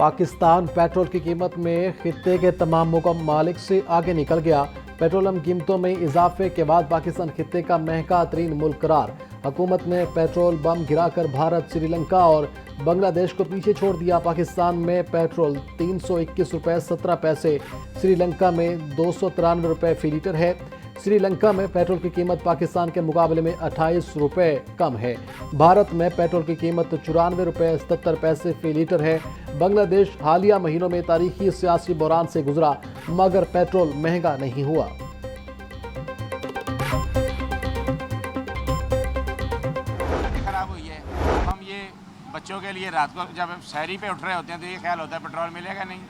Pakistan petrol की कीमत में खित्ते के तमाम मालिक से आगे निकल गया। पेट्रोलियम कीमतों में इजाफे के बाद पाकिस्तान खित्ते का महंगा तरीन मुल्क करार। हुकूमत ने पेट्रोल बम गिराकर भारत, श्रीलंका और बांग्लादेश को पीछे छोड़ दिया। पाकिस्तान में पेट्रोल 321 रुपये 17 पैसे, श्रीलंका में 293 रुपये फी लीटर है। श्रीलंका में पेट्रोल की कीमत पाकिस्तान के मुकाबले में 28 रुपये कम है। भारत में पेट्रोल की कीमत 94 रुपये 77 पैसे फी लीटर है। बांग्लादेश हालिया महीनों में तारीखी सियासी बहरान से गुजरा, मगर पेट्रोल महंगा नहीं हुआ। खराब हुई है। हम ये बच्चों के लिए रात को जब शहरी पे उठ रहे होते हैं तो ये ख्याल होता है पेट्रोल मिलेगा नहीं।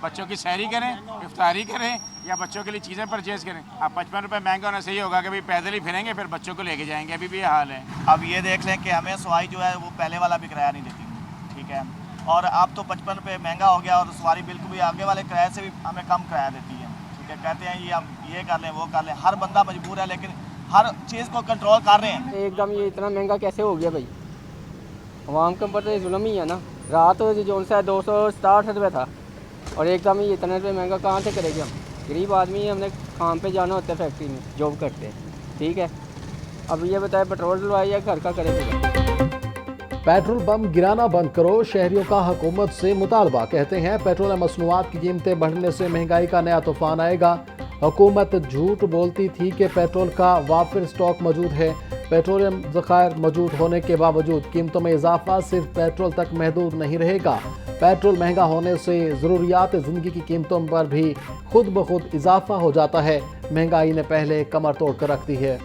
बच्चों की सैरी करें, इफ्तारी करें या बच्चों के लिए चीज़ें परचेज़ करें। अब 55 रुपये महंगा होना सही होगा कि भाई पैदल ही फिरेंगे फिर बच्चों को लेके जाएंगे। अभी भी ये हाल है। अब ये देख लें कि हमें सवारी जो है वो पहले वाला भी किराया नहीं देती, ठीक है, और अब तो 55 रुपये महंगा हो गया और सवारी बिल्कुल भी आगे वाले किराए से भी हमें कम किराया देती है, ठीक है। कहते हैं ये हम ये कर लें वो कर लें, हर बंदा मजबूर है लेकिन हर चीज़ को कंट्रोल कर रहे हैं। एकदम ये इतना महंगा कैसे हो गया भाई? आवाम के ऊपर तो जुल्म ही है ना। रात जो सा 267 रुपये था और एकदम ही इतने रुपये महंगा कहाँ से करेंगे हम? गरीब आदमी है, हमने काम पे जाना होता है, फैक्ट्री में जॉब करते हैं, ठीक है। अब ये बताए पेट्रोल डलवाए या घर का करेंगे? पेट्रोल बम गिराना बंद करो, शहरियों का हुकूमत से मुतालबा। कहते हैं पेट्रोल मसनूआत की कीमतें बढ़ने से महंगाई का नया तूफान आएगा। हुकूमत झूठ बोलती थी कि पेट्रोल का वाफिर स्टॉक मौजूद है। पेट्रोलियम ज़खायर मौजूद होने के बावजूद कीमतों में इजाफा सिर्फ पेट्रोल तक महदूद नहीं रहेगा। पेट्रोल महंगा होने से ज़रूरियात ज़िंदगी की कीमतों पर भी खुद ब खुद इजाफा हो जाता है। महंगाई ने पहले कमर तोड़ कर रख दी है।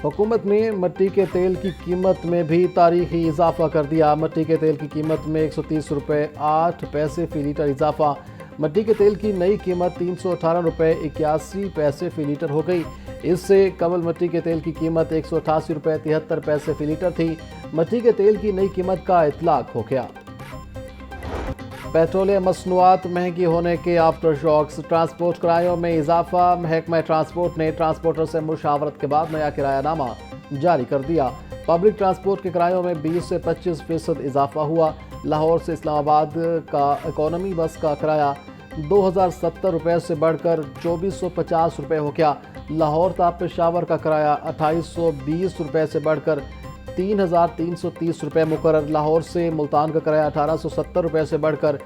हुकूमत ने मिट्टी के तेल की कीमत में भी तारीखी इजाफा कर दिया। मिट्टी के तेल की कीमत में 130 रुपये 8 पैसे फी लीटर इजाफा। मिट्टी के तेल की नई कीमत 318 रुपये 81 पैसे फी लीटर हो गई। इससे कबल मिट्टी के तेल की कीमत 188 रुपये 73 पैसे फी लीटर थी। मिट्टी के तेल की नई कीमत का इतलाक हो गया। पेट्रोलियम मसनूआत महंगी होने के आफ्टर शॉक्स। ट्रांसपोर्ट किरायों में इजाफा। महकमा ट्रांसपोर्ट ने ट्रांसपोर्टर से मुशावरत के बाद नया किरायानामा जारी कर दिया। पब्लिक ट्रांसपोर्ट के किरायों में 20 से 25% इजाफा हुआ। लाहौर से इस्लामाबाद का इकोनॉमी बस का किराया 2070 रुपये से बढ़कर 2450 रुपये हो गया। लाहौर ता पेशावर का किराया 2820 रुपये से बढ़कर 3330 रुपये मुकर्रर। लाहौर से मुल्तान का किराया 1870 रुपये से बढ़कर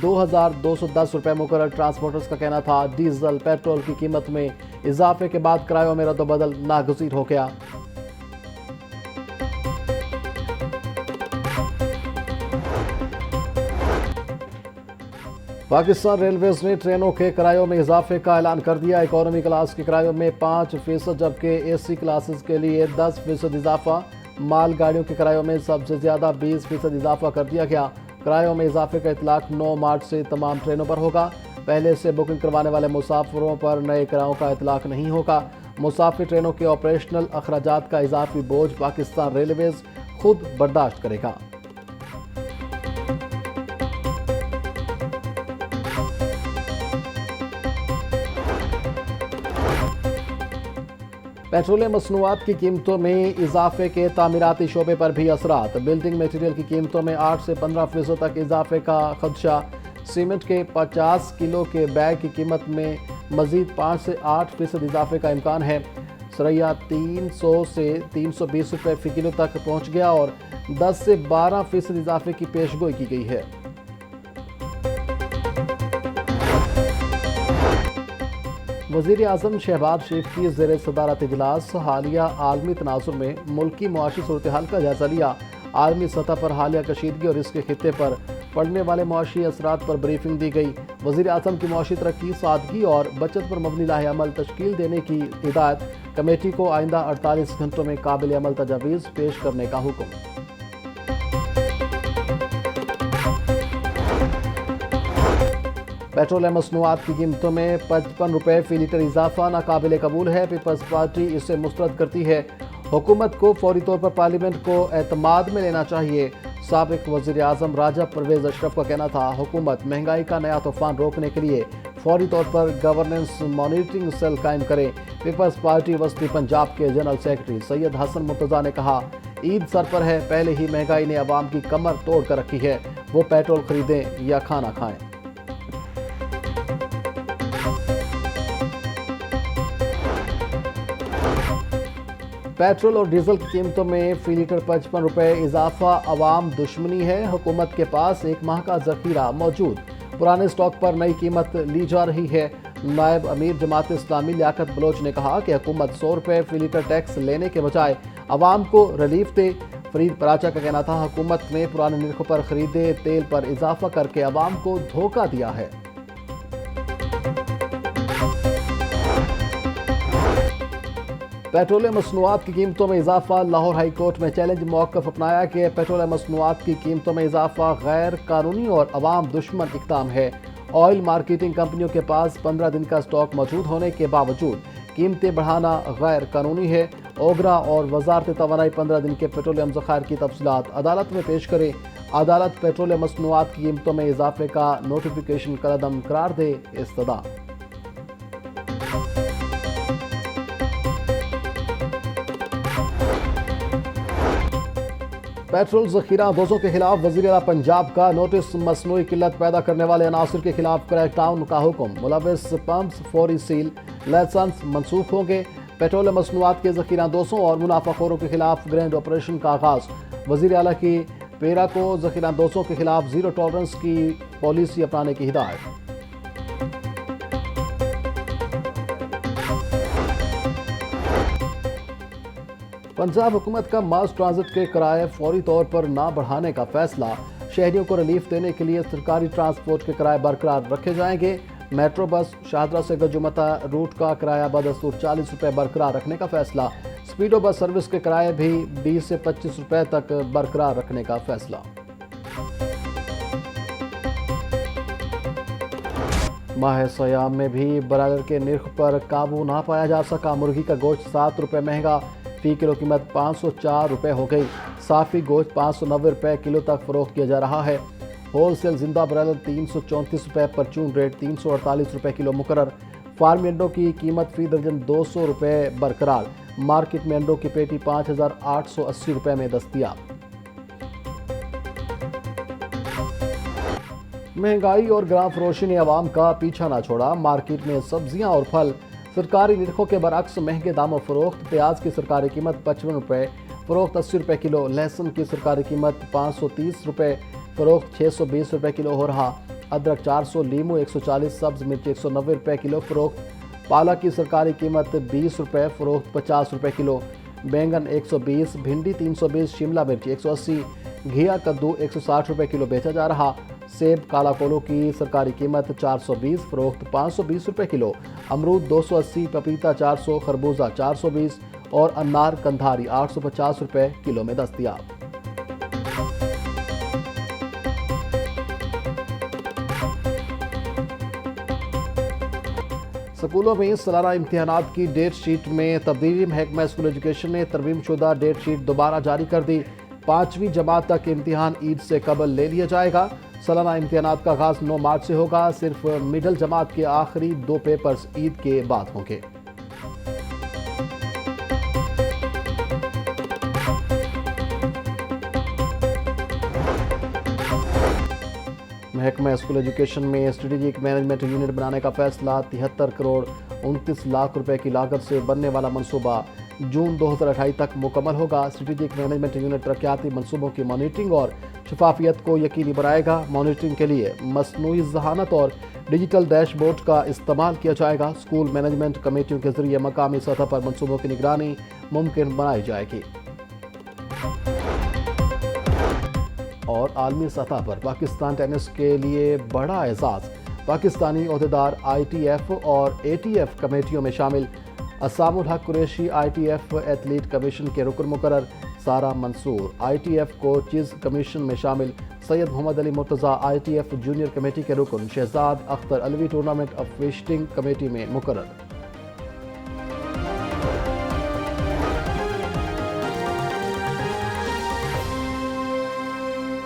2210 रुपये मुकर्रर। ट्रांसपोर्टर्स का कहना था डीजल पेट्रोल की कीमत में इजाफे के बाद किरायों में रद्दबदल नागुज़ीर हो गया। पाकिस्तान रेलवेज ने ट्रेनों के किरायों में इजाफे का ऐलान कर दिया। इकोनॉमी क्लास के किरायों में 5% जबकि एसी क्लासेस के लिए 10% इजाफा। माल गाड़ियों के किरायों में सबसे ज़्यादा 20% इजाफा कर दिया गया। किरायों में इजाफे का इतलाक 9 मार्च से तमाम ट्रेनों पर होगा। पहले से बुकिंग करवाने वाले मुसाफिरों पर नए किरायों का इतलाक नहीं होगा। मुसाफिर ट्रेनों के ऑपरेशनल अखराजात का इजाफी बोझ पाकिस्तान रेलवेज खुद बर्दाश्त करेगा। पेट्रोलियम मसनूआत की कीमतों में इजाफे के तामीराती शोबे पर भी असरात। बिल्डिंग मटीरियल की कीमतों में 8 से 15% तक इजाफे का खदशा। सीमेंट के 50 किलो के बैग की कीमत में मजीद 5 से 8% इजाफे का इम्कान है। सरैया 300 से 320 रुपये फ़ी किलो तक पहुँच गया और 10 से 12% इजाफे की पेशगोई की गई है। वज़ीर आज़म शहबाज शरीफ की ज़ेर सदारत इजलास। हालिया आलमी तनाज़ुर में मुल्की मुआशी सूरत हाल का जायज़ा लिया। आलमी सतह पर हालिया कशीदगी और इसके खित्ते पर पड़ने वाले मुआशी असरात पर ब्रीफिंग दी गई। वज़ीर आज़म की मुआशी तरक्की, सादगी और बचत पर मबनी लाहे अमल तश्कील देने की हिदायत। कमेटी को आइंदा 48 घंटों में काबिल अमल तजावीज़ पेश करने का हुक्म। पेट्रोलियम मसनूआत की कीमतों में 55 रुपये फ़ी लीटर इजाफा नाकाबिल कबूल है। पीपल्स पार्टी इसे मुस्तरद करती है। हुकूमत को फौरी तौर पर पार्लियामेंट को एतमाद में लेना चाहिए। साबिक वज़ीर आज़म राजा परवेज़ अशरफ का कहना था हुकूमत महंगाई का नया तूफान रोकने के लिए फौरी तौर पर गवर्नेंस मॉनिटरिंग सेल कायम करे। पीपल्स पार्टी वस्ती पंजाब के जनरल सेक्रेटरी सैयद हसन मुर्तज़ा ने कहा ईद सर पर है, पहले ही महंगाई ने आवाम की कमर तोड़ कर रखी है। वो पेट्रोल खरीदें या खाना खाएं। पेट्रोल और डीजल की कीमतों में फी लीटर 55 रुपए इजाफा अवाम दुश्मनी है। हुकूमत के पास एक माह का जखीरा मौजूद, पुराने स्टॉक पर नई कीमत ली जा रही है। नायब अमीर जमात इस्लामी लियाकत बलोच ने कहा कि हुकूमत 100 रुपए फी लीटर टैक्स लेने के बजाय अवाम को रिलीफ दे। फरीद पराचा का कहना था, हुकूमत ने पुराने निर्खों पर खरीदे तेल पर इजाफा करके अवाम को धोखा दिया है। पेट्रोलियम मसनूआत की कीमतों में इजाफा, लाहौर हाई कोर्ट में चैलेंज मौक़िफ़ अपनाया कि पेट्रोलियम मसनूआत की कीमतों में इजाफा गैर कानूनी और अवाम दुश्मन इक़दाम है। ऑयल मार्केटिंग कंपनियों के पास 15 दिन का स्टॉक मौजूद होने के बावजूद कीमतें बढ़ाना गैर कानूनी है। ओगरा और वजारत तवानाई 15 दिन के पेट्रोलियम ज़खायर की तफसीलात अदालत में पेश करें। अदालत पेट्रोलियम मसनूआत की कीमतों में इजाफे का नोटिफिकेशन कलअदम करार दे। इस्तदा पेट्रोल जखीरा दोषों के खिलाफ वज़ीर आला पंजाब का नोटिस, मसनूई किल्लत पैदा करने वाले अनासर के खिलाफ क्रैकडाउन का हुक्म, मुलविस पंप्स फौरी सील, लाइसेंस मनसूख होंगे। पेट्रोलियम मसनूआत के जखीरा दोषों और मुनाफाखोरों के खिलाफ ग्रैंड ऑपरेशन का आगाज, वज़ीर आला की पेरा को जखीरा दोषों के खिलाफ जीरो टॉलरेंस की पॉलिसी अपनाने की हिदायत। पंजाब हुकूमत का मास ट्रांजिट के किराए फौरी तौर पर ना बढ़ाने का फैसला, शहरियों को रिलीफ देने के लिए सरकारी ट्रांसपोर्ट के किराए बरकरार रखे जाएंगे। मेट्रो बस शाहदरा से गजुमता रूट का किराया बदस्तूर 40 रुपये बरकरार रखने का फैसला। स्पीडो बस सर्विस के किराए भी 20 से 25 रुपये तक बरकरार रखने का फैसला। माह सयाम में भी ब्रायलर के निर्ख पर काबू ना पाया जा सका। मुर्गी का गोश्त 7 रुपये महंगा, फी किलो कीमत 504 रुपये हो गई। साफ़ी गोश्त 590 रुपये किलो तक फरोख्त किया जा रहा है। होलसेल जिंदा ब्रायलर 334 रुपये, परचून रेट 348 रुपये किलो मुकर्रर। फार्मी अंडों की कीमत फी दर्जन 200 रुपये बरकरार। मार्केट में अंडों की पेटी 5880 रुपये में दस्तयाब। महंगाई और ग्राम फरोशी ने अवाम का पीछा ना छोड़ा। मार्केट में सब्जियां और फल सरकारी निर्खों के बरअक्स महंगे दामों फरोख्त। प्याज की सरकारी कीमत 55 रुपये, फरोख्त 80 रुपये किलो। लहसुन की सरकारी कीमत 530 रुपये, फरोख्त 620 रुपये किलो हो रहा। अदरक 400, लीमू 140, सब्ज मिर्च 190 रुपये किलो फरोख्त। पालक की सरकारी कीमत 20 रुपये, फरोख्त 50 रुपये किलो। बैंगन 120, भिंडी 320, शिमला मिर्च 180, घिया कद्दू 160 रुपये किलो बेचा जा रहा। सेब काला कोलो की सरकारी कीमत 420, फरोख्त 520 रुपये किलो। अमरूद 280, पपीता 400, खरबूजा 420 और अनार कंधारी 850 रुपये किलो में दस्तयाब। स्कूलों में सालाना इम्तिहानात की डेट शीट में तब्दीली। महकमा स्कूल एजुकेशन ने तरमीम शुदा डेट शीट दोबारा जारी कर दी। 5वीं जमात तक इम्तिहान ईद से कबल ले लिया जाएगा। सालाना इम्तिहानात का आगाज 9 मार्च से होगा। सिर्फ मिडिल जमात के आखिरी 2 पेपर्स ईद के बाद होंगे। महकमा स्कूल एजुकेशन में स्ट्रेटेजिक मैनेजमेंट यूनिट बनाने का फैसला। 73 करोड़ 29 लाख रुपए की लागत से बनने वाला मंसूबा जून 2028 तक मुकम्मल होगा। स्ट्रेटेजिक मैनेजमेंट यूनिट तरक्याती मंसूबों की मॉनिटरिंग और शफाफियत को यकीनी बनाएगा। मॉनिटरिंग के लिए मसनूई ज़हानत और डिजिटल डैशबोर्ड का इस्तेमाल किया जाएगा। स्कूल मैनेजमेंट कमेटियों के जरिए मकामी सतह पर मंसूबों की निगरानी मुमकिन बनाई जाएगी। और आलमी सतह पर पाकिस्तान टेनिस के लिए बड़ा एजाज़। पाकिस्तानी ओहदेदार ITF और ATF कमेटियों में शामिल। असामुल हक कुरैशी ITF एथलीट कमीशन के रुकन मुकर्रर। सारा मंसूर ITF कोचिज़ कमीशन में शामिल। Syed Mohammad Ali Murtaza ITF junior committee के रुकन। Shahzad Akhtar Alvi tournament officiating committee में मुकर्रर।